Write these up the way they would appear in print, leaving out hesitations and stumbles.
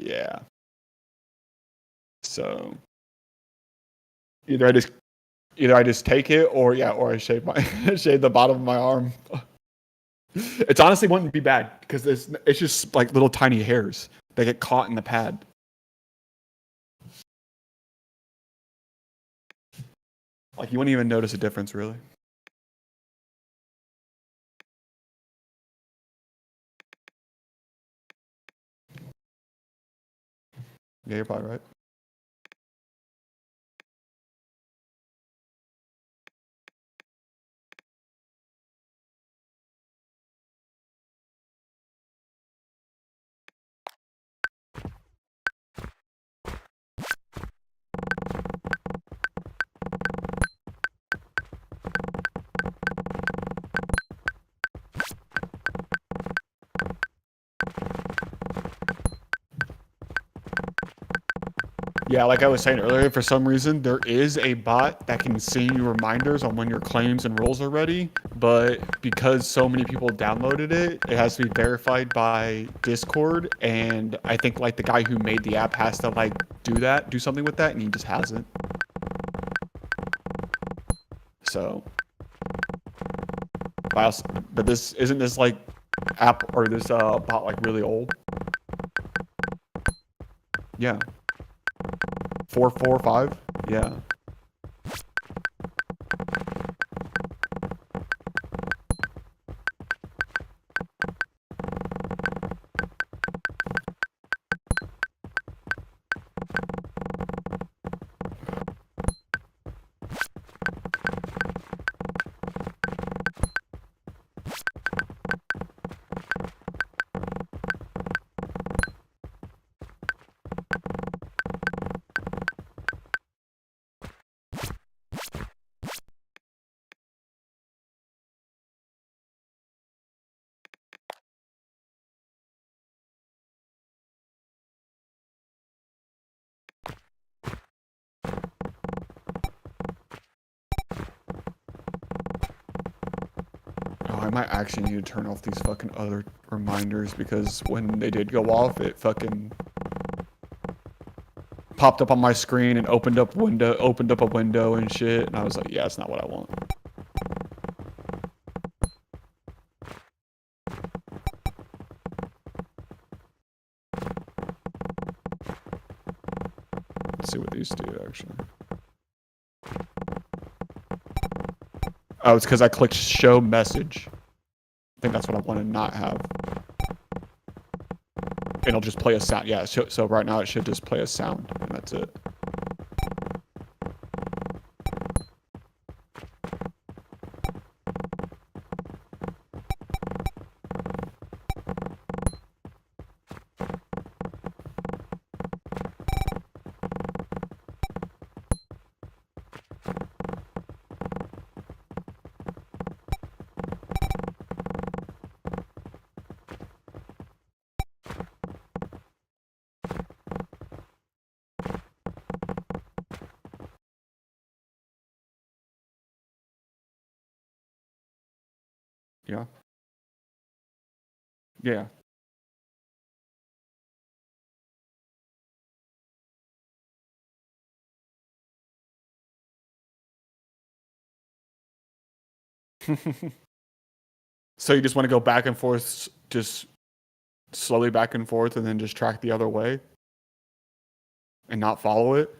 Yeah. So either I just either I just take it or yeah, or I shave my shave the bottom of my arm. It's honestly wouldn't be bad because it's just like little tiny hairs that get caught in the pad. Like you wouldn't even notice a difference really. Yeah, you're probably right. Yeah, like I was saying earlier, for some reason, there is a bot that can send you reminders on when your claims and roles are ready, but because so many people downloaded it, it has to be verified by Discord, and I think like the guy who made the app has to like do something with that, and he just hasn't. So, but this isn't this like app or this bot like really old? Yeah, 445. Yeah. Oh, I might actually need to turn off these fucking other reminders because when they did go off, it fucking popped up on my screen and opened up a window and shit, and I was like, yeah, that's not what I want. Let's see what these do actually. Oh, it's because I clicked show message. I think that's what I want to not have. And it'll just play a sound. Yeah, so right now it should just play a sound, and that's it. Yeah. Yeah. So you just want to go back and forth, just slowly back and forth, and then just track the other way and not follow it?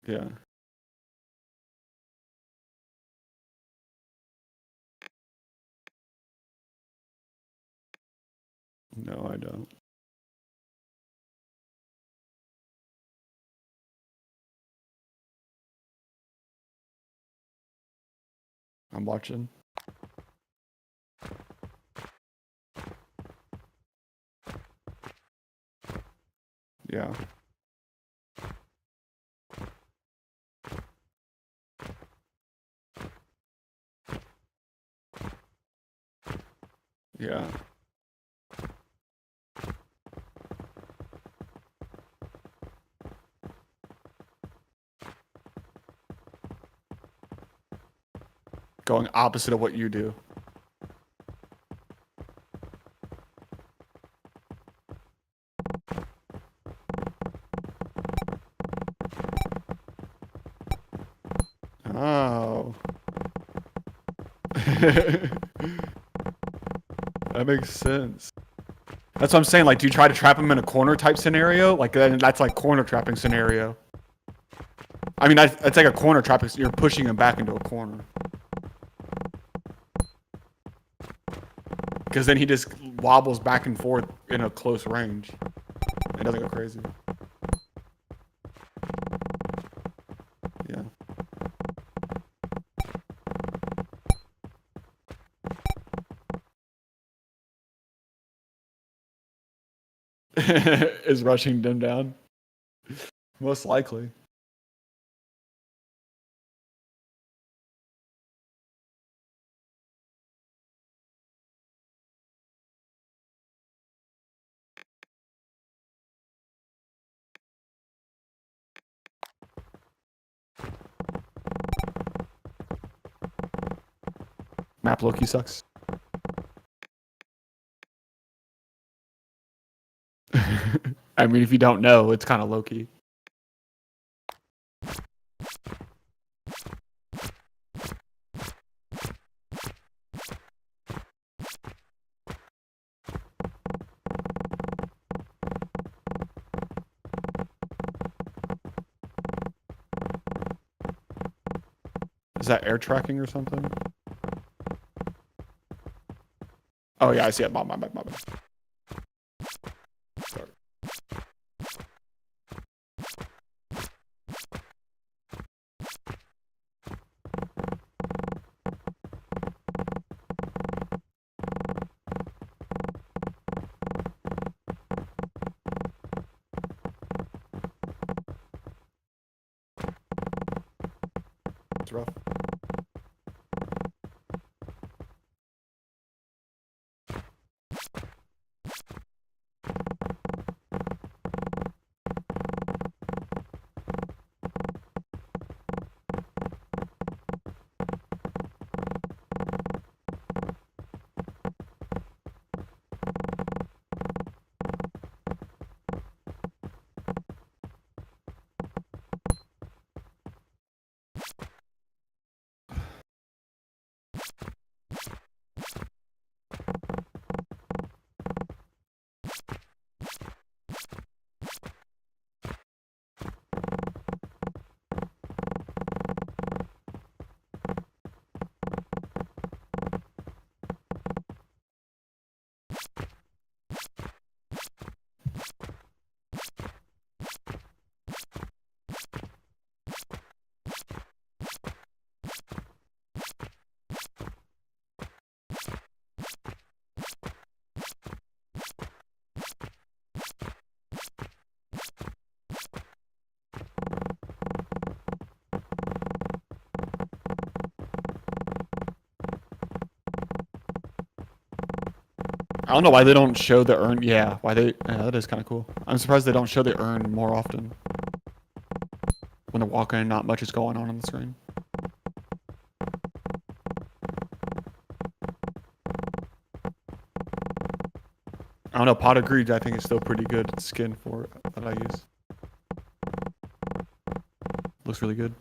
Yeah. No, I don't. I'm watching. Yeah. Yeah. going opposite of what you do. Oh. That makes sense. That's what I'm saying. Like, do you try to trap him in a corner type scenario? Like, that's like corner trapping scenario. I mean, that's like a corner trapping. You're pushing him back into a corner. Because then he just wobbles back and forth in a close range. It doesn't go crazy. Yeah. Is rushing them down? Most likely. Map Loki sucks. I mean, if you don't know, it's kind of Loki. Is that air tracking or something? Oh yeah, I see it. My bad. Sorry. It's rough. I don't know why they don't show the urn. Yeah, why they? Yeah, that is kind of cool. I'm surprised they don't show the urn more often. When they're walking and not much is going on the screen. I don't know. Pot of Greed, I think, is still pretty good skin for it that I use. Looks really good.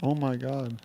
Oh my god.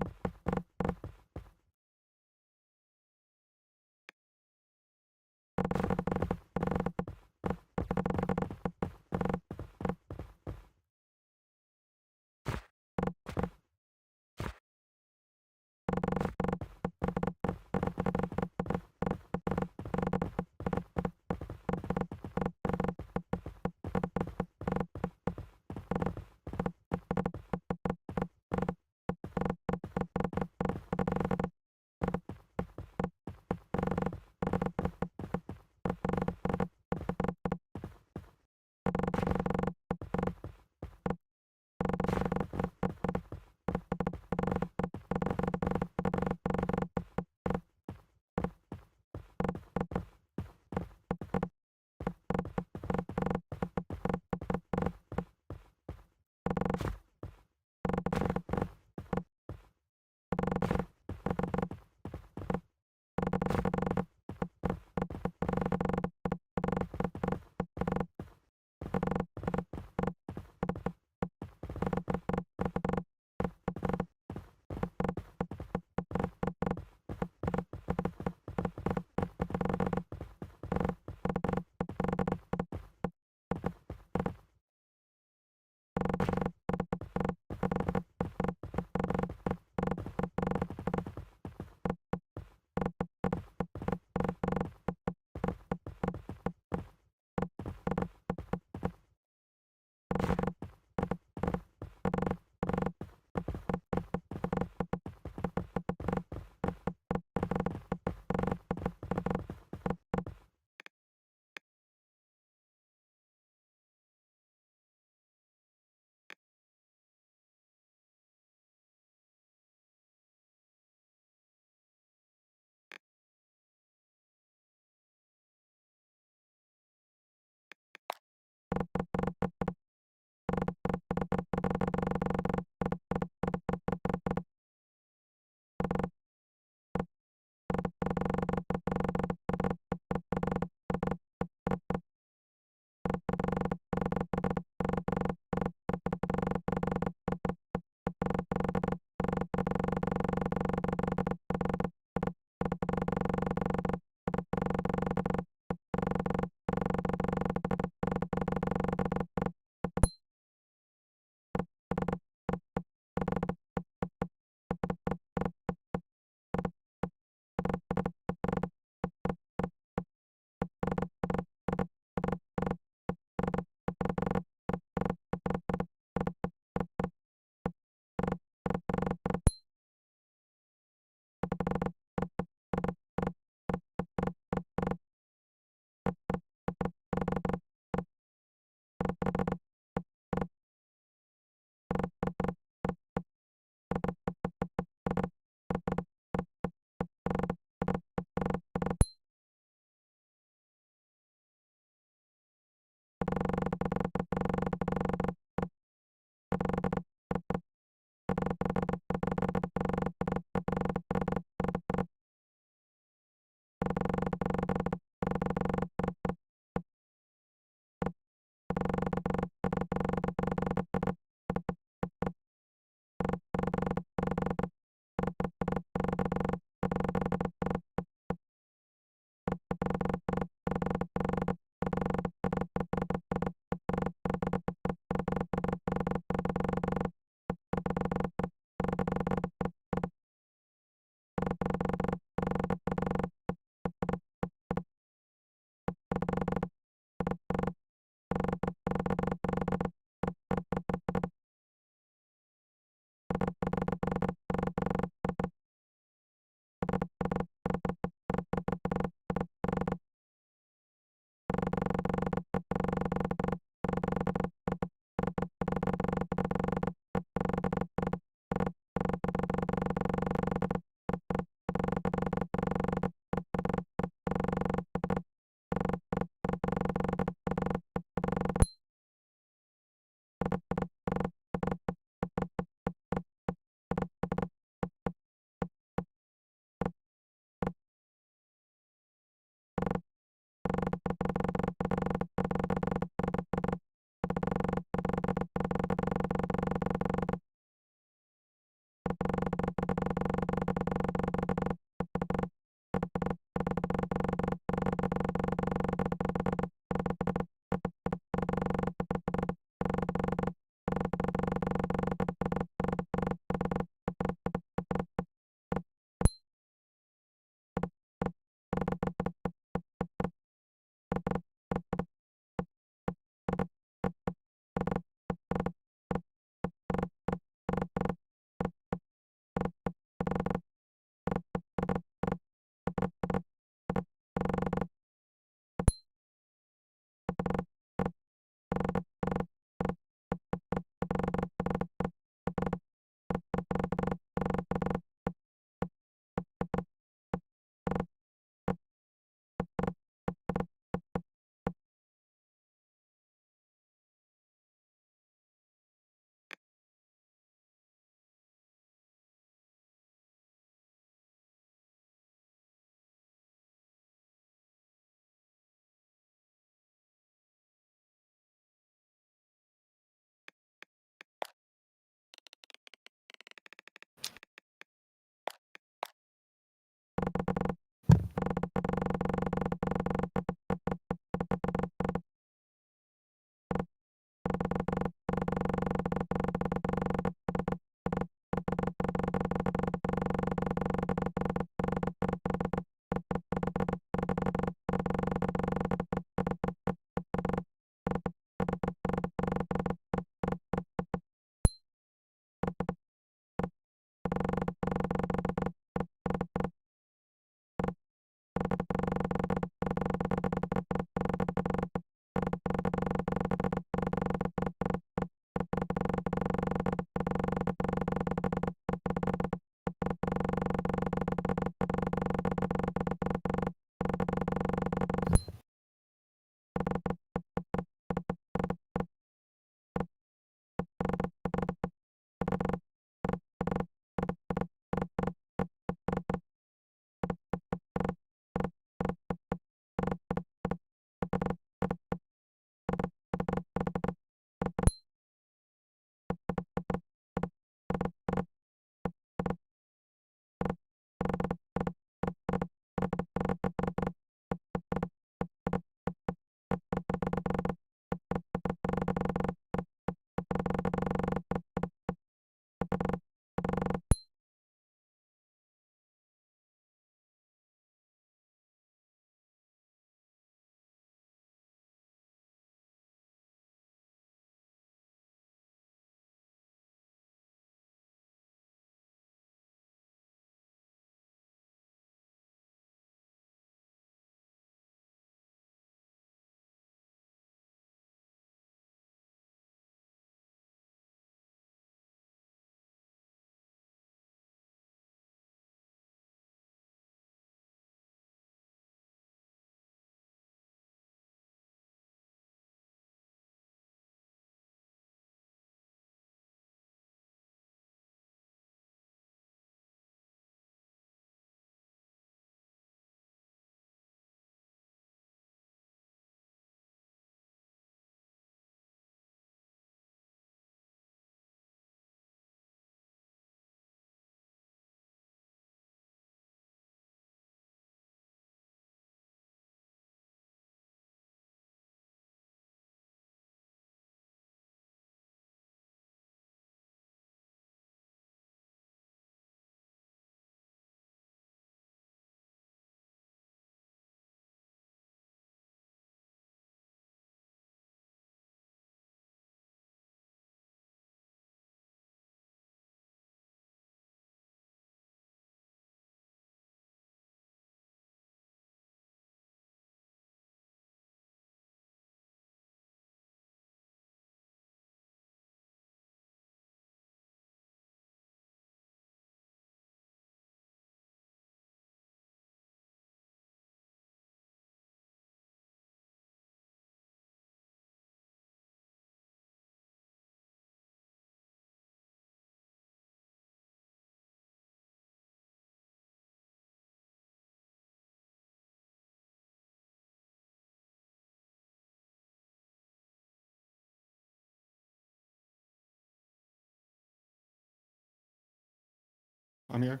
I'm here.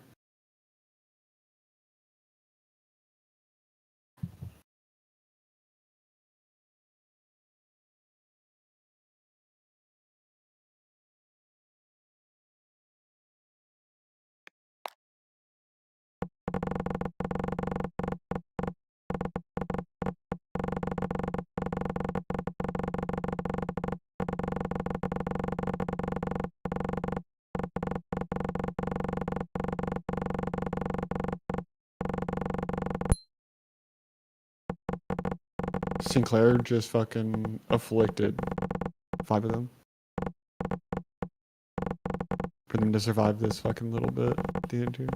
Sinclair just fucking afflicted 5 of them for them to survive this fucking little bit at the end here.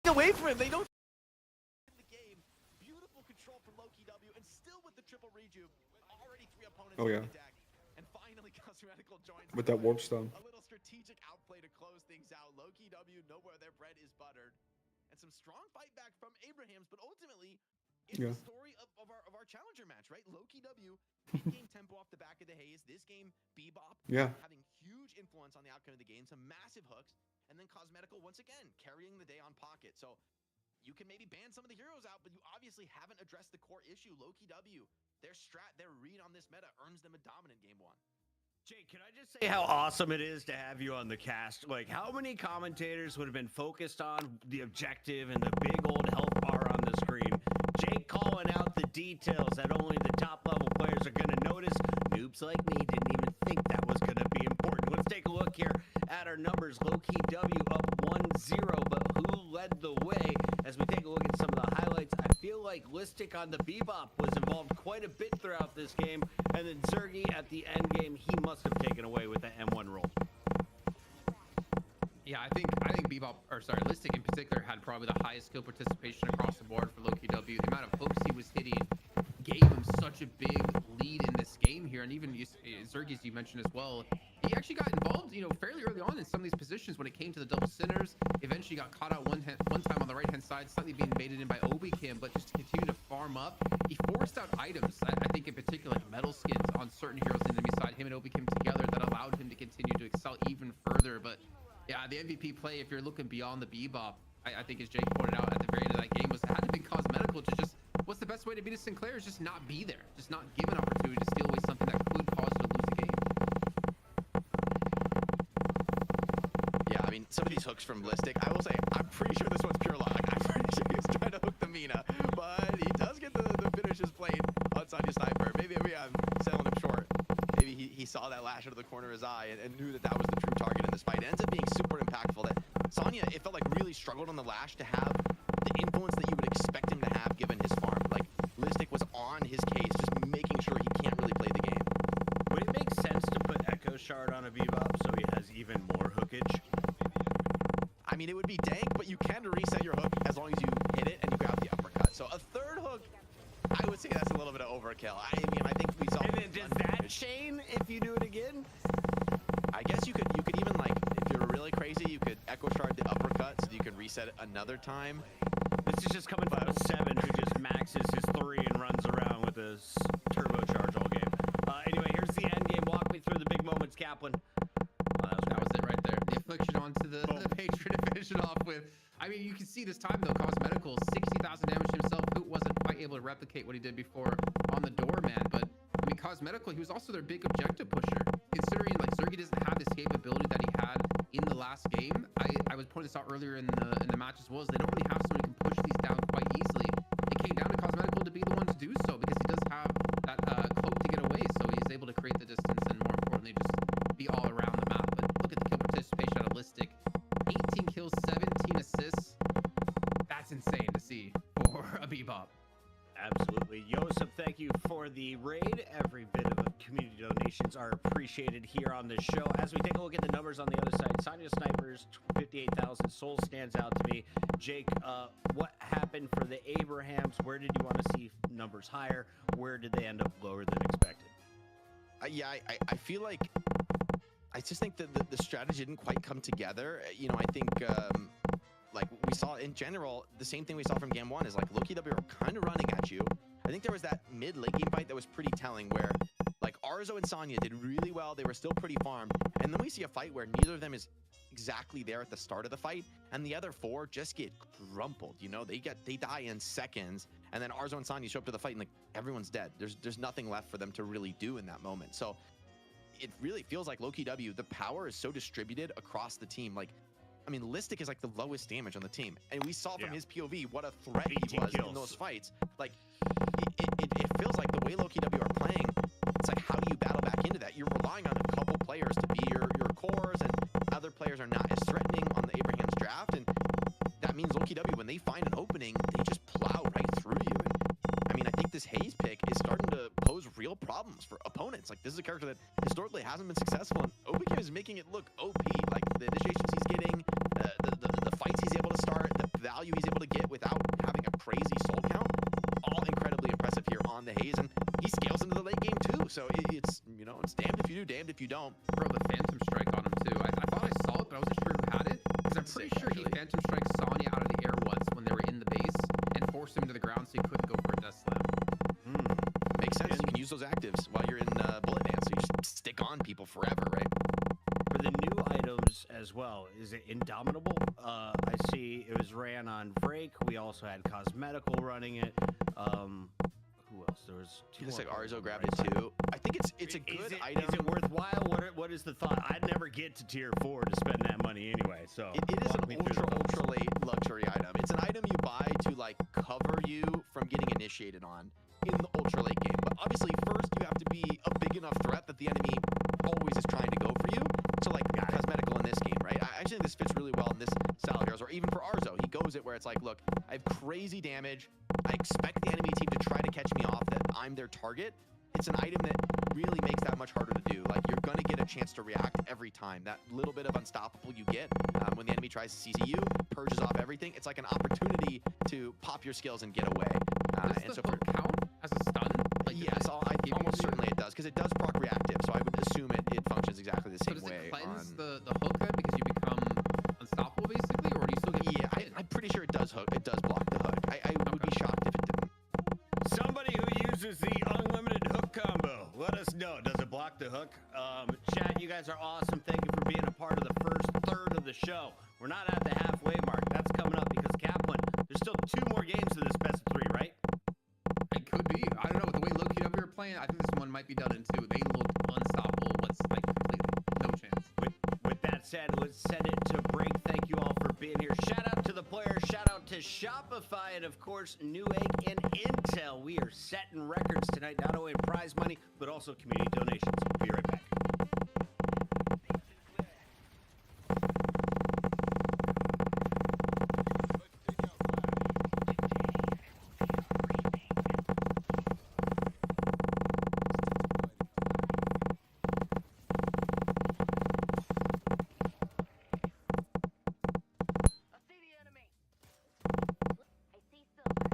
away from him. They don't in the game. Beautiful control from Loki W, and still with the triple rejuve. Already 3 opponents Oh, yeah. on the deck. And finally, Cosmetical joins With that warp stone. A little strategic outplay to close things out. Loki W know where their bread is buttered. And some strong fight back from Abrahams, but ultimately, it's the story of our challenger match, right? Loki W, game tempo off the back of the haze. This game, Bebop, having huge influence on the outcome of the game. Some massive hooks. And then Cosmetical, once again, carrying the day on pocket. So you can maybe ban some of the heroes out, but you obviously haven't addressed the core issue. Loki W, their strat, their read on this meta earns them a dominant game 1. Jake, can I just say how awesome it is to have you on the cast? Like, how many commentators would have been focused on the objective and the big old health bar on the screen? Jake calling out the details that only the top level players are going to notice. Noobs like me didn't even think that was going to be important. Let's take a look here at our numbers. Low-key W up 1-0, but who led the way? As we take a look at some of the highlights, I feel like Listic on the Bebop was involved quite a bit throughout this game, and then Zergy at the end game, he must have taken away with the M1 roll. Yeah, I think Bebop, or sorry, Listic in particular had probably the highest skill participation across the board for Loki W. The amount of hooks he was hitting gave him such a big lead in this game here, and even Zergy, as you mentioned as well, he actually got involved, fairly early on in some of these positions when it came to the double centers. Eventually got caught out one time on the right-hand side, slightly being baited in by Obi-Kim, but just to continue to farm up, he forced out items, I think in particular like metal skins on certain heroes on the enemy side, him and Obi-Kim together, that allowed him to continue to excel even further. But yeah, the MVP play, if you're looking beyond the Bebop, I think as Jake pointed out at the very end of that game, was it had to be Cosmetical to just, what's the best way to beat a Sinclair is just not be there, just not give an opportunity to steal away something that could cause you to lose the game. Yeah, I mean, some of these hooks from Listic, I will say, I'm pretty sure this one's pure luck. I'm pretty sure he's trying to hook the Mina, but he does get the finishes played on Sonya Sniper. Maybe I'm selling him short. Maybe he saw that lash out of the corner of his eye and knew that that was the true target in this fight. It ends up being super impactful that Sonya, it felt like really struggled on the lash to have the influence that you would expect him to have given his farm. Like, Listic was on his case, just making sure he can't really play the game. Would it make sense to put Echo Shard on a Bebop so he has even more hookage? I mean, it would be dank, but you can reset your hook as long as you hit it and you grab the uppercut. So a third hook, I would say that's a little bit of overkill. I mean, I think we saw. And then does that chain if you do it again? I guess you could even, like, if you're really crazy, you could Echo Shard the uppercut so you could reset it another time. This is just coming from a 7 who just maxes his 3 and runs around with his turbocharge all game. Anyway, here's the end game. Walk me through the big moments, Kaplan. That was it right there. The affliction onto the patron to finish it off with. I mean, you can see this time though, Cosmetical, 60,000 damage himself. Hoot wasn't quite able to replicate what he did before on the doorman, but I mean, Cosmetical, he was also their big objective pusher. Considering like Zergy doesn't have the escapability that he had in the last game. I was pointing this out earlier in the match as well, is they don't really have someone who can push these down quite easily. It came down to Cosmetical to be the one to do so because he does have that cloak to get away, so he's able to create the distance and more importantly just be all around the map. But look at the kill participation out of Listic. 18 kills, 17 assists. That's insane to see for a Bebop. Absolutely. Yosef, thank you for the raid. Every bit of community donations are appreciated here on this show. As we take a look at the numbers on the other side, Sonya Snipers, 58,000. Soul stands out to me. Jake, what happened for the Abrahams? Where did you want to see numbers higher? Where did they end up lower than expected? Yeah, I feel like, I just think that the strategy didn't quite come together. I think, like we saw in general, the same thing we saw from game 1 is like Loki W are kind of running at you. I think there was that mid-late game fight that was pretty telling where like Arzo and Sonya did really well. They were still pretty farmed. And then we see a fight where neither of them is exactly there at the start of the fight. And the other 4 just get crumpled. They die in seconds. And then Arzo and Sonya show up to the fight and like everyone's dead. There's nothing left for them to really do in that moment. So it really feels like Loki W, the power is so distributed across the team. Like, I mean, Listic is like the lowest damage on the team. And we saw from his POV what a threat he was in those fights. Like, it feels like the way Loki W are playing, it's like, how do you battle back into that? You're relying on a couple players to be your cores, and other players are not as threatening on the Abraham's draft. And that means Loki W, when they find an opening, they just plow right through you. And I mean, I think this Haze pick is starting to pose real problems for opponents. Like, this is a character that historically hasn't been successful, and Obi-Kim is making it look OP. Like, the initiations he's getting, the fights he's able to start, the value he's you do, damned if you don't. Bro, the Phantom Strike on him too. I thought I saw it, but I wasn't sure who had it. Because I'm pretty Sick, sure he actually. Phantom Strike Sonya out of the air once when they were in the base and forced him into the ground so he couldn't go for a Death Slam. Makes sense. You can use those actives while you're in bullet dance, so you just stick on people forever, right? For the new items as well, is it Indomitable? I see it was ran on Vrake. We also had Cosmetical running it. Who else? There was two. Looks like more Arzo on the grabbed right it side. too. I think it's a good item. Is it worthwhile? What is the thought? I'd never get to tier 4 to spend that money anyway. So It is walk me an through the thoughts. ultra late luxury item. It's an item you buy to like cover you from getting initiated on in the ultra late game. But obviously, first you have to be a big enough threat that the enemy always is trying to go for you. So like Cosmetical in this game, right? I actually think this fits really well in this style of heroes, or even for Arzo, he goes it where it's like, look, I have crazy damage. I expect the enemy team to try to catch me off, that I'm their target. It's an item that really makes that much harder to do. Like, you're going to get a chance to react every time. That little bit of unstoppable you get when the enemy tries to CC you, purges off everything. It's like an opportunity to pop your skills and get away. Does And the so hook count as a stun? Like, yes, almost certainly it does, because it does proc reactive, so I would assume it functions exactly the So same does way. it cleanse on... the hook then because you become unstoppable basically, or do you still get Yeah, hit? I'm pretty sure it does hook. It does block the hook. I would be shocked if it didn't. Somebody who uses the unlimited hook combo, let us know. Does it block the hook? Chat, you guys are awesome. Thank you for being a part of the first third of the show. We're not at the halfway mark. That's coming up because Kaplan, there's still 2 more games to this best of 3, right? It could be. I don't know. With the way Loki W were playing, I think this one might be done in 2. They looked unstoppable. What's like completely no chance. With that said, let's send it to break. Thank you all for being here. Shout out to the players. Shout out to Shopify and, of course, Newegg and Intel. We are setting records tonight, not only in prize money, but also community donations. We'll be right back. I see the enemy. I see silver.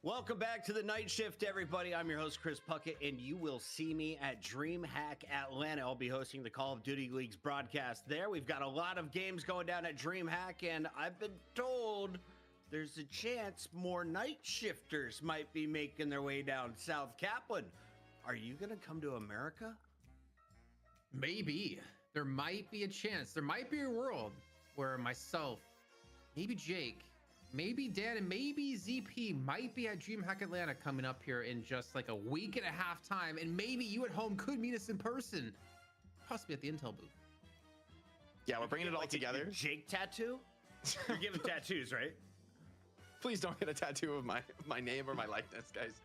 Welcome back to the night shift, everybody. I'm your host, Chris Puckett, and you will see me at DreamHack Atlanta. I'll be hosting the Call of Duty League's broadcast there. We've got a lot of games going down at DreamHack, and I've been told there's a chance more night shifters might be making their way down South Kaplan. Are you going to come to America? Maybe. There might be a chance. There might be a world where myself, maybe Jake, maybe Dan, and maybe ZP might be at DreamHack Atlanta coming up here in just like a week and a half time. And maybe you at home could meet us in person, possibly at the Intel booth. Yeah, we're bringing it all Like together. a Jake tattoo? You're giving tattoos, right? Please don't get a tattoo of my name or my likeness, guys.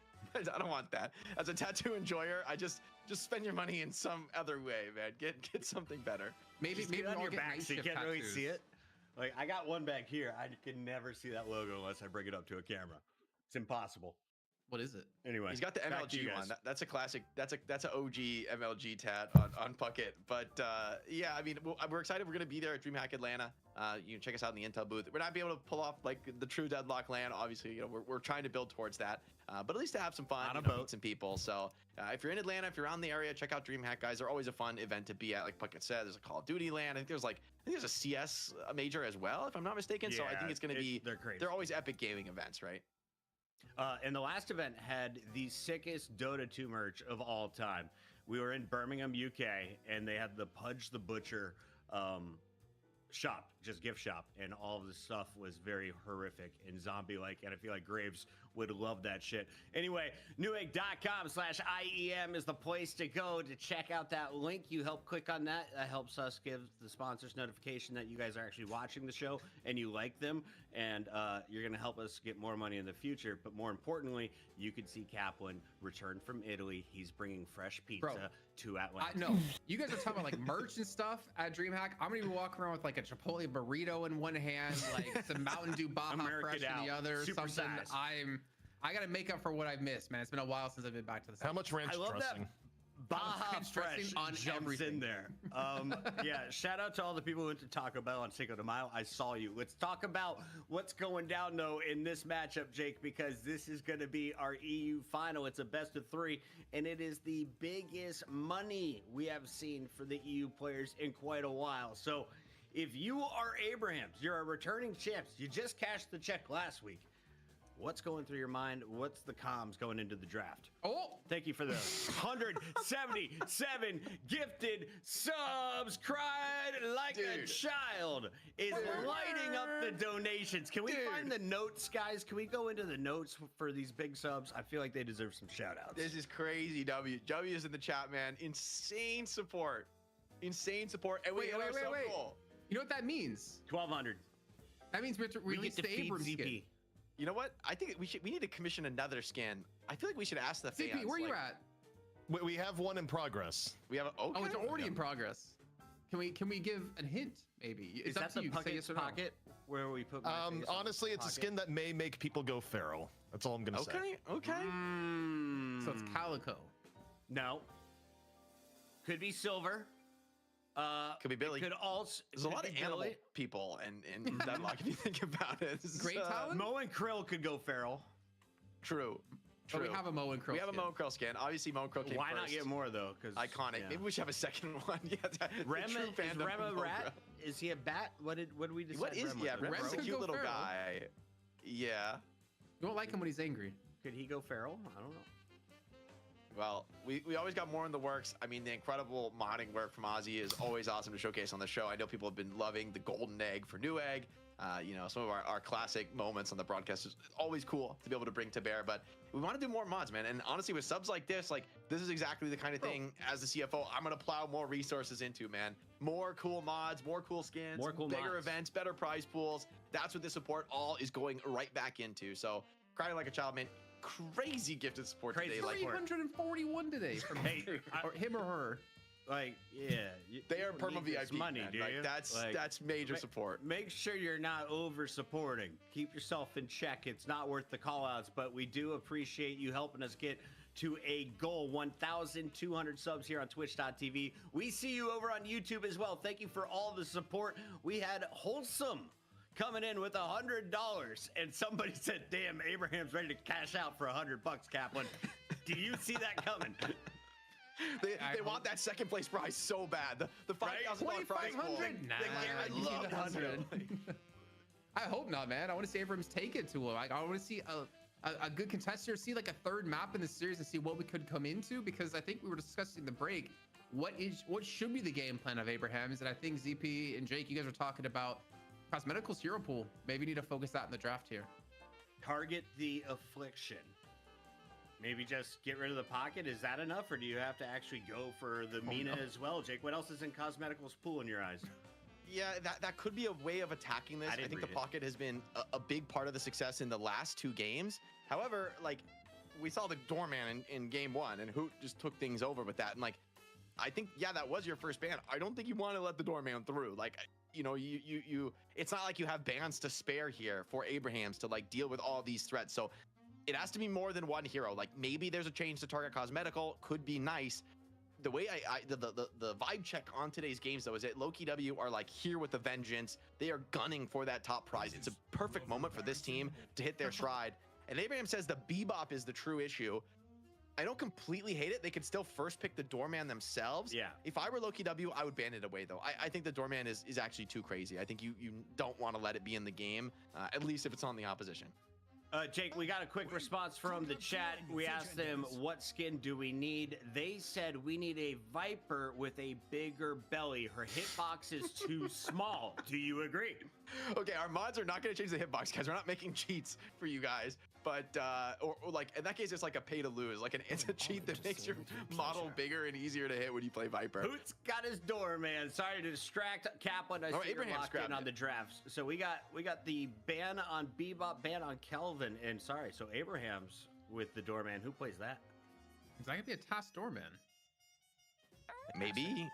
I don't want that. As a tattoo enjoyer, I just spend your money in some other way, man. Get something better. Maybe Just maybe get on we'll your get back night so you shift can't really tattoos. see it. Like, I got one back here. I can never see that logo unless I bring it up to a camera. It's impossible. What is it? Anyway, He's got the back to you MLG guys. one. That's a classic. That's an OG MLG tat on Puckett. But yeah, I mean, we're excited. We're gonna be there at DreamHack Atlanta. You can check us out in the Intel booth. We're not be able to pull off like the true deadlock land. Obviously, you know, we're trying to build towards that. But at least to have some fun, On a you know, boat. meet some people. So if you're in Atlanta, if you're around the area, check out DreamHack, guys. They're always a fun event to be at. Like Puckett said, there's a Call of Duty land. I think there's a CS major as well, if I'm not mistaken. So I think it's gonna be. They're crazy. They're always epic gaming events, right? And the last event had the sickest Dota 2 merch of all time. We were in Birmingham, UK, and they had the Pudge the Butcher shop, just gift shop, and all of the stuff was very horrific and zombie-like, and I feel like Graves would love that shit. Anyway, newegg.com/IEM is the place to go to check out that link. You help click on that. That helps us give the sponsors notification that you guys are actually watching the show and you like them, and you're going to help us get more money in the future. But more importantly, you could see Kaplan return from Italy. He's bringing fresh pizza Bro, to Atlanta. No, you guys are talking about like merch and stuff at DreamHack. I'm gonna be walking around with like a Chipotle burrito in one hand, like some Mountain Dew Baja American Fresh in the out. other. Super Something. size. I gotta make up for what I've missed, man. It's been a while since I've been back to the. How much ranch I love dressing? that Baja Ranch dressing Fresh on jumps everything. in there. Yeah, shout out to all the people who went to Taco Bell on Cinco de Mayo. I saw you. Let's talk about what's going down, though, in this matchup, Jake, because this is going to be our EU final. It's a best of 3, and it is the biggest money we have seen for the EU players in quite a while. So if you are Abrahams, you're a returning champs, you just cashed the check last week. What's going through your mind? What's the comms going into the draft? Oh, Thank you for the 177 gifted subs. Cried like a Dude. child. Is lighting up the donations. Can we Dude. find the notes, guys? Can we go into the notes for these big subs? I feel like they deserve some shout outs. This is crazy, W. W is in the chat, man. Insane support. Insane support. And we Wait, hit our wait, sub wait. goal. you know what that means? 1,200. That means we have to We release get to the feed Abrams ZP. skin. You know what? I think we need to commission another skin. I feel like we should ask the fans. CP, where you like, at? We have one in progress. We have okay. Oh, it's already in progress. Can we give a hint? Maybe Is it's up that to the you. Say Puckett's yes or no. pocket where we put my face on Honestly, the it's a pocket? skin that may make people go feral. That's all I'm gonna say. Okay, okay. So it's calico. No. Could be silver. Could be Billy. Could also. There's a lot could of be animal Billy. people in Deadlock if you think about it. This is, Great talent? Mo and Krill could go feral. True. But True. we have a Mo and Crow. We have a skin. Mo and Krill skin. Obviously, Mo and Krill came Why not first. get more though? Because Iconic. Maybe we should have a second one. Yeah, the Rema, true is fandom of Rema Mo a and rat? Is he a bat? What did we Krill. decide? What is? Rem was? Yeah, A Rema's crow? a Rem cute can go little feral. guy. Yeah. You won't like him when he's angry. Could he go feral? I don't know. Well, we always got more in the works. I mean, the incredible modding work from Ozzy is always awesome to showcase on the show. I know people have been loving the golden egg for Newegg. You know, some of our classic moments on the broadcast is always cool to be able to bring to bear. But we want to do more mods, man. And honestly, with subs like this is exactly the kind of thing as the CFO I'm going to plow more resources into, man. More cool mods, more cool skins, More cool bigger mods. events, better prize pools. That's what the support all is going right back into. So, crying like a child, man. Crazy gifted support Crazy today. Like, support. 341 today from Hey, or him or her. Like, yeah. they are you perma need this VIP. money, man. do Like, you? that's Like, major ma- support. Make sure you're not over supporting. Keep yourself in check. It's not worth the call outs, but we do appreciate you helping us get to a goal 1,200 subs here on twitch.tv. We see you over on YouTube as well. Thank you for all the support. We had Wholesome coming in with $100, and somebody said, "Damn, Abraham's ready to cash out for $100, Kaplan." Do you see that coming? They want that second place prize so bad. The $5,000 prize pool. Nah, I love 100. I hope not, man. I want to see Abrams take it to him. I want to see a good contester, see like a third map in the series and see what we could come into, because I think we were discussing the break. What should be the game plan of Abraham's? And I think ZP and Jake, you guys were talking about Cosmeticals hero pool. Maybe need to focus that in the draft here. Target the affliction. Maybe just get rid of the pocket. Is that enough, or do you have to actually go for the Mina as well? Jake, what else is in Cosmeticals pool in your eyes? Yeah, that could be a way of attacking this. I think the pocket has been a big part of the success in the last 2 games. However, like, we saw the doorman in game 1, and Hoot just took things over with that. And like, I think, yeah, that was your first ban. I don't think you want to let the doorman through. Like, you know, you it's not like you have bans to spare here for Abrahams to like deal with all these threats. So it has to be more than one hero. Like, maybe there's a change to target cosmetical, could be nice. The way the vibe check on today's games though is that Loki W are like here with a vengeance. They are gunning for that top prize. It's a perfect moment for this team to hit their stride. And Abraham says the bebop is the true issue. I don't completely hate it. They could still first pick the doorman themselves. Yeah. If I were Loki W, I would ban it away though. I think the doorman is actually too crazy. I think you don't want to let it be in the game, at least if it's on the opposition. Jake, we got a quick response from the chat. We asked them, what skin do we need? They said we need a Viper with a bigger belly. Her hitbox is too small. Do you agree? Okay, our mods are not going to change the hitbox, guys. We're not making cheats for you guys. But, or like, in that case, it's like a pay to lose. Like, it's a cheat that makes your model bigger and easier to hit when you play Viper. Hoot's got his door, man. Sorry to distract Kaplan. I see you're locked in on the drafts. So we got the ban on Bebop, ban on Kelvin, and sorry, so Abraham's with the doorman. Who plays that? Is that gonna be a task doorman? Maybe.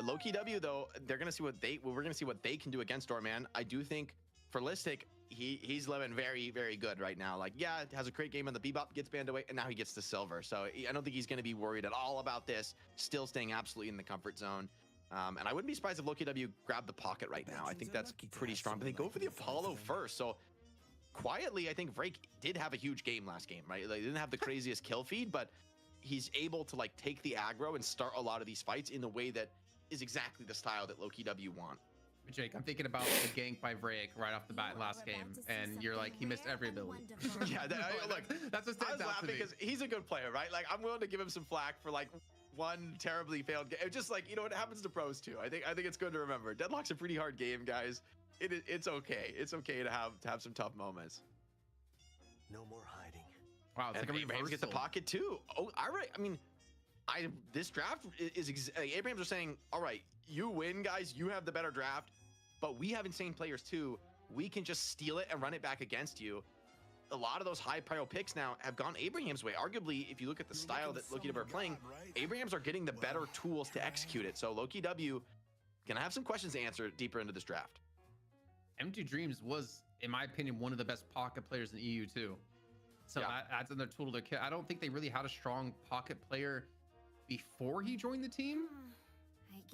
Loki W though, they're gonna see we're gonna see what they can do against doorman. I do think for Listic, he's living very, very good right now. Like, yeah, has a great game and the Bebop gets banned away, and now he gets to silver. So I don't think he's going to be worried at all about this. Still staying absolutely in the comfort zone. And I wouldn't be surprised if Loki W grabbed the pocket right now. I think that's pretty strong. But they go for the Apollo first. So quietly, I think Vrake did have a huge game last game, right? Like, they didn't have the craziest kill feed, but he's able to like take the aggro and start a lot of these fights in the way that is exactly the style that Loki W want. Jake, I'm thinking about the gank by Vrake right off the bat last game, and you're like, he missed every ability. Yeah, look, that's what stands out to me. because he's a good player, right? Like, I'm willing to give him some flack for like one terribly failed game. It's just like, you know, it happens to pros too. I think it's good to remember. Deadlock's a pretty hard game, guys. It's okay. It's okay to have some tough moments. No more hiding. Wow, it's And like a Abrahams get the reversal. pocket too. Oh, all right. I mean, this draft is Abrahams are saying, all right, you win, guys. You have the better draft, but we have insane players too. We can just steal it and run it back against you. A lot of those high prio picks now have gone Abraham's way. Arguably, if you look at the style that Loki W are playing, Abrahams are getting the better tools to execute it. So Loki W gonna have some questions to answer deeper into this draft. M2 Dreams was, in my opinion, one of the best pocket players in EU too. So Yeah. that adds another tool to their kit. I don't think they really had a strong pocket player before he joined the team.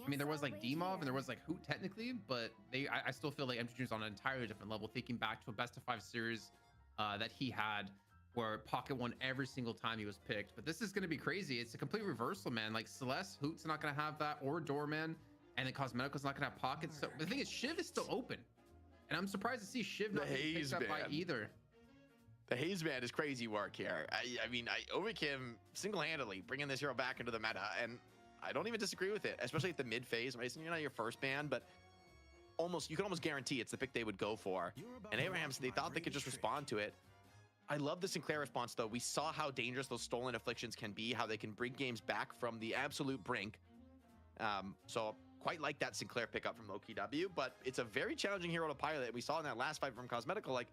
I mean, there was like Demov and there was like Hoot technically, but I still feel like M2 Dreams on an entirely different level, thinking back to a best of 5 series that he had where Pocket won every single time he was picked. But this is going to be crazy. It's a complete reversal, man. Like Celeste, Hoot's not going to have that, or Doorman, and then Cosmetical's not going to have pockets. So the thing is, Shiv is still open. And I'm surprised to see Shiv not get picked up by either. The Haze Band is crazy work here. I mean, Overkim single-handedly bringing this hero back into the meta, and I don't even disagree with it, especially at the mid phase. Right? You're not your first ban, but you can almost guarantee it's the pick they would go for. And Abraham's, they thought they could just respond to it. I love the Sinclair response, though. We saw how dangerous those stolen afflictions can be, how they can bring games back from the absolute brink. So quite like that Sinclair pickup from Loki W, but it's a very challenging hero to pilot. We saw in that last fight from Cosmetical, like,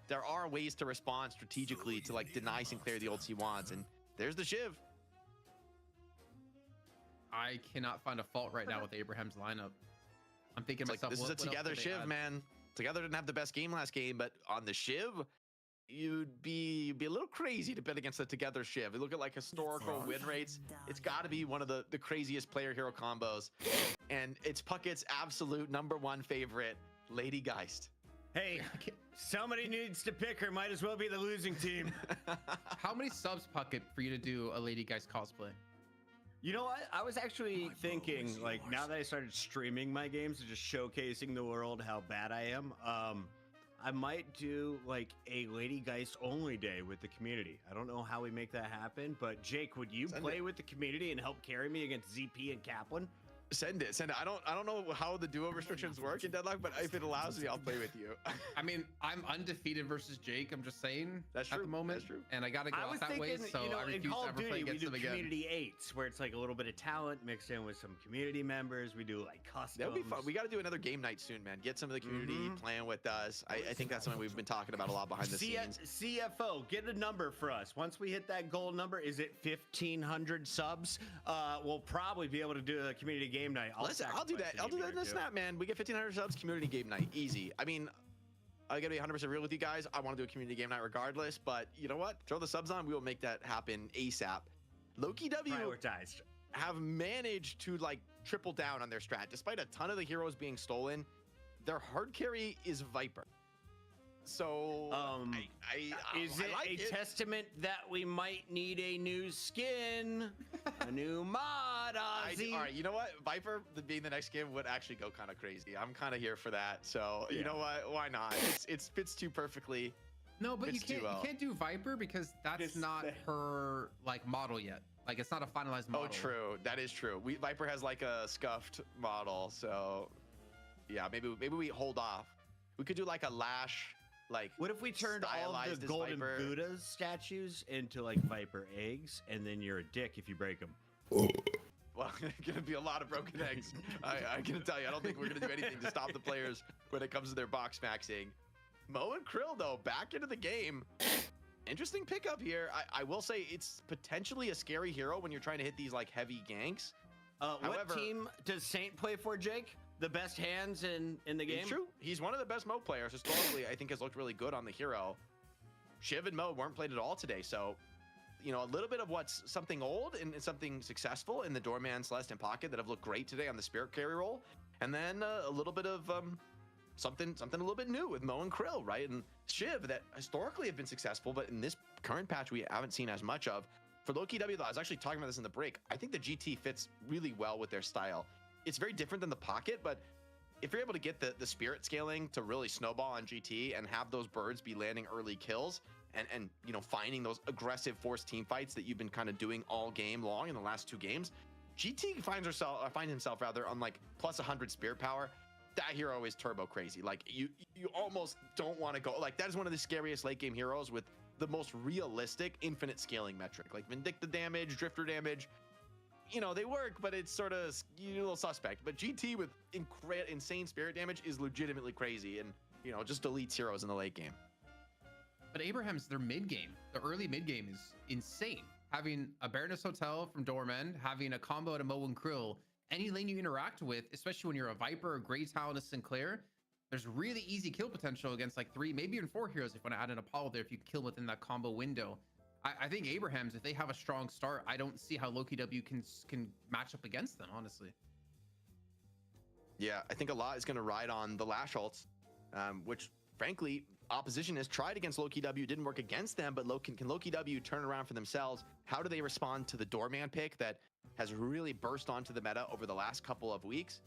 there are ways to respond strategically to like deny Sinclair the ults he wants, and there's the Shiv. I cannot find a fault right now with Abraham's lineup. I'm thinking to It's like, myself, this is a what else together could they Shiv, add? man. Together didn't have the best game last game, but on the Shiv, you'd be a little crazy to bet against the together Shiv. You look at like historical win rates, it's got to be one of the craziest player hero combos, and it's Puckett's absolute #1 favorite, Lady Geist. Hey, somebody needs to pick her. Might as well be the losing team. How many subs, Puckett, for you to do a Lady Guys cosplay? You know what? I was actually thinking, like, now that I started streaming my games and just showcasing the world how bad I am, I might do like a Lady Geist only day with the community. I don't know how we make that happen, but Jake, would you play with the community and help carry me against ZP and Kaplan? Send it. I don't know how the duo restrictions work in Deadlock, but if it allows me, I'll play with you. I mean, I'm undefeated versus Jake. I'm just saying. That's at true. the moment. That's true. And I gotta go I out was that way, thinking, so you know, I in refuse Call to of ever play Duty, we against do them again. community 8s, where it's like a little bit of talent mixed in with some community members. We do like customs. That would be fun. We got to do another game night soon, man. Get some of the community playing with us. I think that's something we've been talking about a lot behind the scenes. CFO, get a number for us. Once we hit that goal number, is it 1,500 subs? We'll probably be able to do a community game night. Listen, I'll do that. I'll do that in the snap, man. We get 1,500 subs, community game night, easy. I mean, I gotta be 100% real with you guys. I want to do a community game night regardless, but you know what? Throw the subs on. We will make that happen ASAP. Loki W Prioritized. have managed to like triple down on their strat, despite a ton of the heroes being stolen. Their hard carry is Viper. So is it like a testament that we might need a new skin, a new mod, Ozzy? All right, you know what? Viper being the next skin would actually go kind of crazy. I'm kind of here for that. So you know what? Why not? It fits too perfectly. No, but you Fits too can't. well. You can't do Viper because that's not her like model yet. Like it's not a finalized model. Oh, true. That is true. Viper has like a scuffed model, so yeah, maybe we hold off. We could do like a Lash. Like, What if we turned all stylized of the as golden Viper. Buddha statues into like Viper eggs, and then you're a dick if you break them? Well, gonna be a lot of broken eggs. I'm gonna tell you, I don't think we're gonna do anything to stop the players when it comes to their box maxing. Mo and Krill, though, back into the game. Interesting pickup here. I will say it's potentially a scary hero when you're trying to hit these like heavy ganks. What However- team does Saint play for, Jake? The best hands in the game? It's true. He's one of the best Mo players historically. I think has looked really good on the hero. Shiv and Mo weren't played at all today, so you know, a little bit of what's something old and something successful in the Doorman, Celeste, and Pocket that have looked great today on the Spirit carry role, and then a little bit of something a little bit new with Mo and Krill, right? And Shiv that historically have been successful, but in this current patch we haven't seen as much of. For Loki W, though, I was actually talking about this in the break. I think the GT fits really well with their style. It's very different than the Pocket, but if you're able to get the Spirit scaling to really snowball on GT and have those birds be landing early kills and you know, finding those aggressive forced team fights that you've been kind of doing all game long in the last 2 games, GT finds himself rather on like plus 100 Spirit power. That hero is turbo crazy. Like you almost don't want to go. Like that is one of the scariest late game heroes with the most realistic infinite scaling metric. Like Vindicta damage, Drifter damage, you know, they work, but it's sort of a little suspect. But GT with insane Spirit damage is legitimately crazy, and you know, just deletes heroes in the late game. But Abraham's their mid game. The early mid game is insane. Having a Baroness Hotel from Doorman, having a combo to Mo and Krill, any lane you interact with, especially when you're a Viper, a Grey Talon, a Sinclair, there's really easy kill potential against like 3, maybe even 4 heroes if you want to add an Apollo there if you kill within that combo window. I think Abraham's, if they have a strong start, I don't see how Loki W can match up against them, honestly. Yeah, I think a lot is going to ride on the Lash ults, which frankly, opposition has tried against Loki W, didn't work against them, but can Loki W turn around for themselves? How do they respond to the Doorman pick that has really burst onto the meta over the last couple of weeks?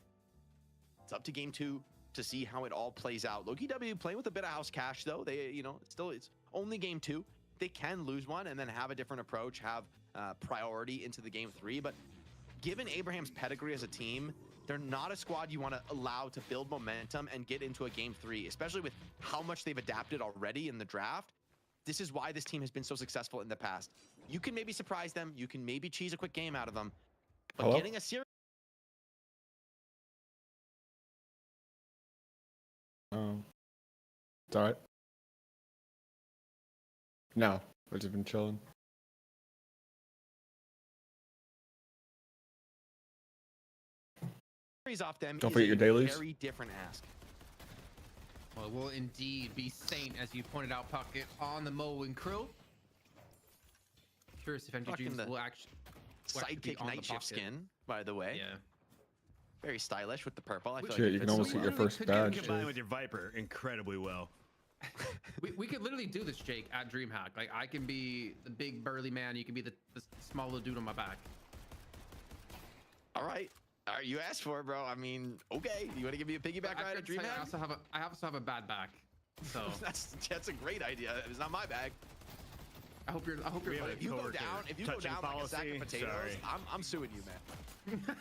It's up to game 2 to see how it all plays out. Loki W playing with a bit of house cash though. They, you know, it's only game 2. They can lose one and then have a different approach, have priority into the game 3. But given Abraham's pedigree as a team, they're not a squad you want to allow to build momentum and get into a game 3, especially with how much they've adapted already in the draft. This is why this team has been so successful in the past. You can maybe surprise them. You can maybe cheese a quick game out of them. But getting a series. Oh. It's alright. No, I've just been chilling. Off them Don't is forget a your dailies. very different ask. Well, it will indeed be Saint, as you pointed out, Pocket, on the Mo and Krill. Curious if MG Fucking Dreams the will actually be Sidekick on the Night Shift Pocket. skin, by the way. Yeah. Very stylish with the purple. I feel Shit, like it you can fits almost so get your well. first could badge. Combined with your Viper incredibly well. We could literally do this, Jake, at DreamHack. Like, I can be the big burly man. You can be the small little dude on my back. All right. You asked for it, bro. I mean, okay. You want to give me a piggyback I ride could at tell you, DreamHack? I also have a bad back. So That's a great idea. It's not my bag. I hope you're We have fine. If you go coworker. down, Touching like a sack policy, of potatoes, sorry. I'm suing you, man.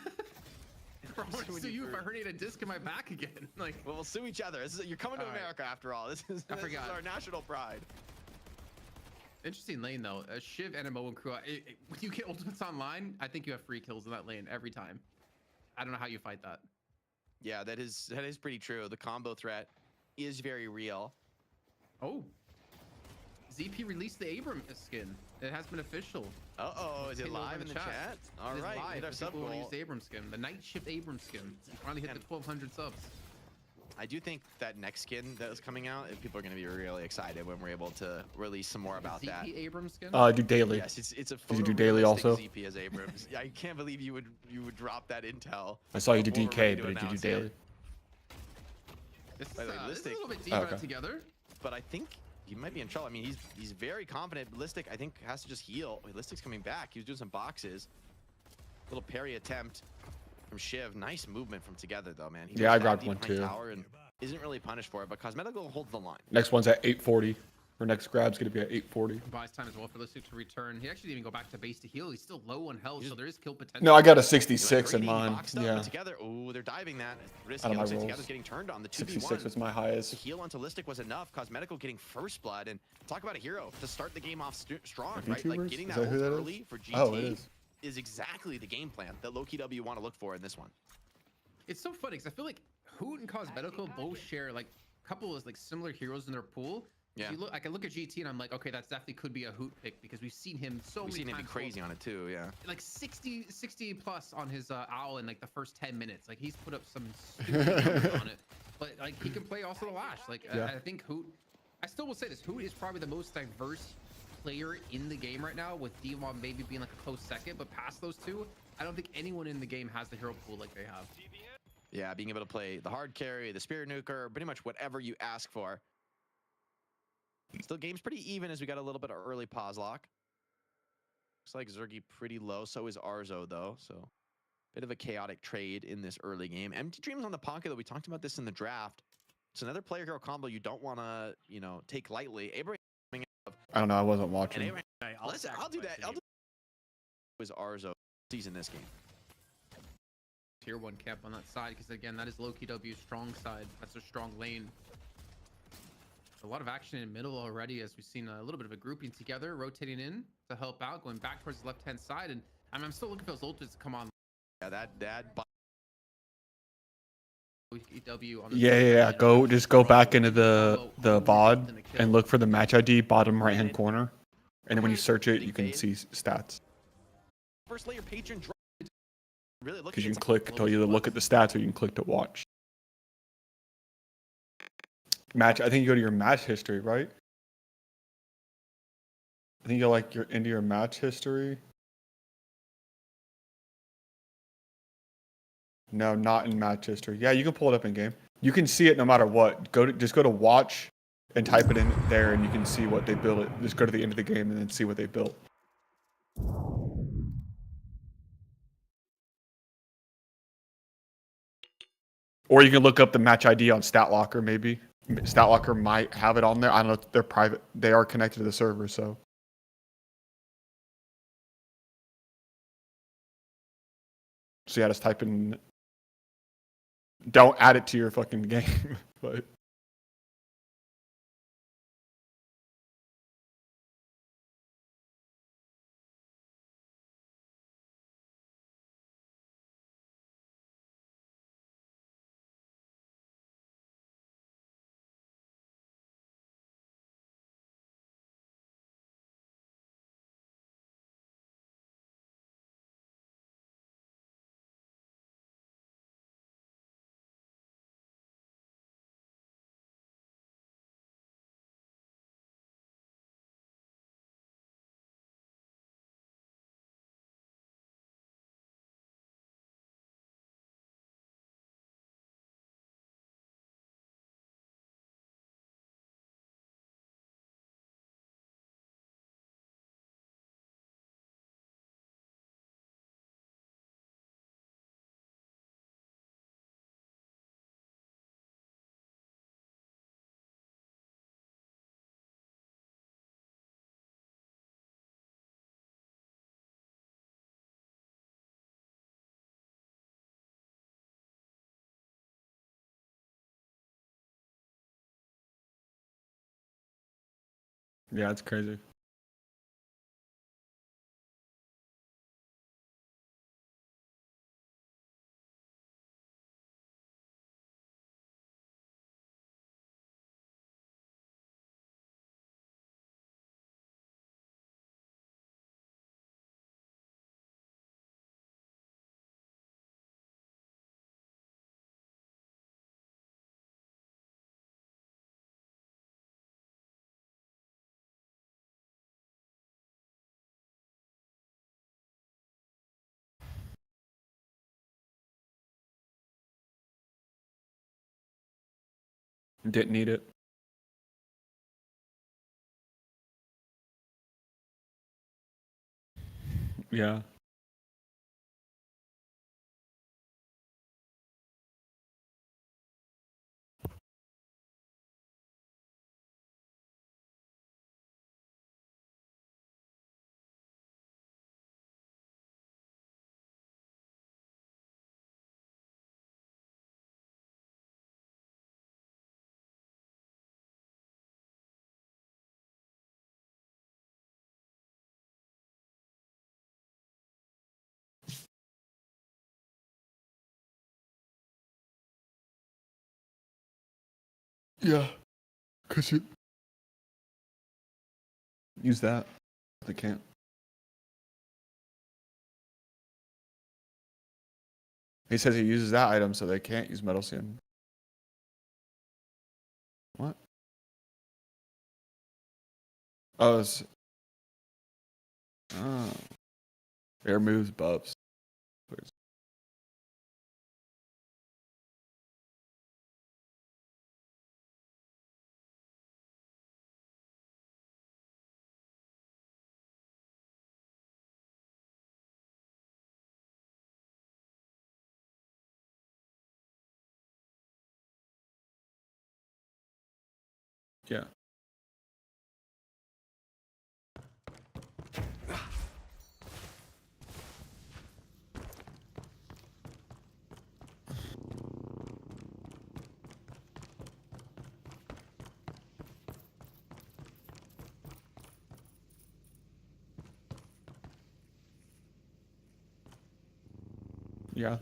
Bro, I suing would sue you you if I for- herniated a disc in my back again. Like, Well, we'll sue each other. You're coming to All right. America after all. This is forgot. our national pride. interesting lane though. Shiv and a Moen crew. When you get ultimates online, I think you have free kills in that lane every time. I don't know how you fight that. Yeah, that is pretty true. The combo threat is very real. Oh, ZP released the Abram skin. It has been official. Uh-oh, is it Hit over live in the chat? All It is right, live hit our for sub people who goal. use the Abram skin. The Night Shift Abram skin. We finally hit the 1,200 subs. I do think that next skin that is coming out, people are going to be really excited when we're able to release some more about that. ZP Abram skin. I do daily. Yes, it's a Did you do daily photorealistic also? ZP as Abrams. Yeah, I can't believe you would drop that intel. I saw you do before we're ready DK, to but did you do announce daily? it. This is, By the way, this is a Listic- little bit deeper Okay. together. But I think he might be in trouble. I mean, he's very confident. Ballistic, I think, has to just heal. Wait, Ballistic's coming back. He was doing some boxes. Little parry attempt from Shiv. Nice movement from Together, though, man. He Yeah, goes I grabbed deep one behind too. Tower and isn't really punished for it, but Cosmetical holds the line. Next one's at 840. Our next grab's gonna be at 840. Buys time as well for Listic to return. He actually didn't even go back to base to heal. He's still low on health, so there is kill potential. No, I got a You know, 66 in greedy, he mine. boxed up, Yeah, but Together, oh, they're diving that. Risky. Out of my Looks like rolls. Together's getting turned on. The 66 2v1. was my The highest. heal onto Listic was enough. Cosmetical getting first blood, and talk about a hero to start the game off strong, Are right? Like VTubers? getting Is that that who ult that is? early for GT Oh, it is. exactly the game plan that Loki W want to look for in this one. It's so funny because I feel like Hoot and Cosmetical both share like a couple of like similar heroes in their pool. Yeah. You look, I can look at GT and I'm like, okay, that's definitely could be a Hoot pick because we've seen him so We've many seen him be times. crazy on it too, yeah. Like 60 plus on his owl in like the first 10 minutes. Like he's put up some stupid numbers on it. But like he can play also the Lash. Like Yeah. I think Hoot, I still will say this, Hoot is probably the most diverse player in the game right now, with Devon maybe being like a close second. But past those two, I don't think anyone in the game has the hero pool like they have. Yeah, being able to play the hard carry, the spirit nuker, pretty much whatever you ask for. Still, game's pretty even as we got a little bit of early pause lock. Looks like Zergy pretty low. So is Arzo, though. So, bit of a chaotic trade in this early game. Empty Dreams on the pocket, though. We talked about this in the draft. It's another player hero combo you don't want to, you know, take lightly. Abraham I don't know. I wasn't and watching. Abraham. Hey, Listen, I'll do sacrifice that. I'll you. do. Was Arzo season this game? Tier 1 camp on that side because again, that is Loki W's strong side. That's a strong lane. A lot of action in middle already, as we've seen a little bit of a grouping together, rotating in to help out, going back towards the left-hand side, and I'm still looking for those ultimates to come on. Yeah, that. EW on Yeah. Just go back into the VOD and look for the match ID bottom right hand corner, and then when you search it, you can see stats. First layer patron drop. Really look Because you can click to either look at the stats or you can click to watch. Match. I think you go to your match history, right? I think you go like into your match history. No, not in match history. Yeah, you can pull it up in game. You can see it no matter what. Just go to watch and type it in there, and you can see what they built. It. Just go to the end of the game and then see what they built. Or you can look up the match ID on StatLocker, maybe. StatLocker might have it on there. I don't know if they're private. They are connected to the server, so. So yeah, just type in. Don't add it to your fucking game, but. Yeah, it's crazy. Didn't need it. Yeah. Yeah. Cause you use that. They can't. He says he uses that item, so they can't use metal skin. What? Oh, oh. Air moves buffs. Yeah. Yeah.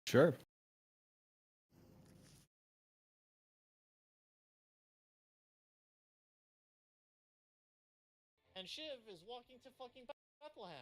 Sure. And Shiv is walking to fucking Bethlehem.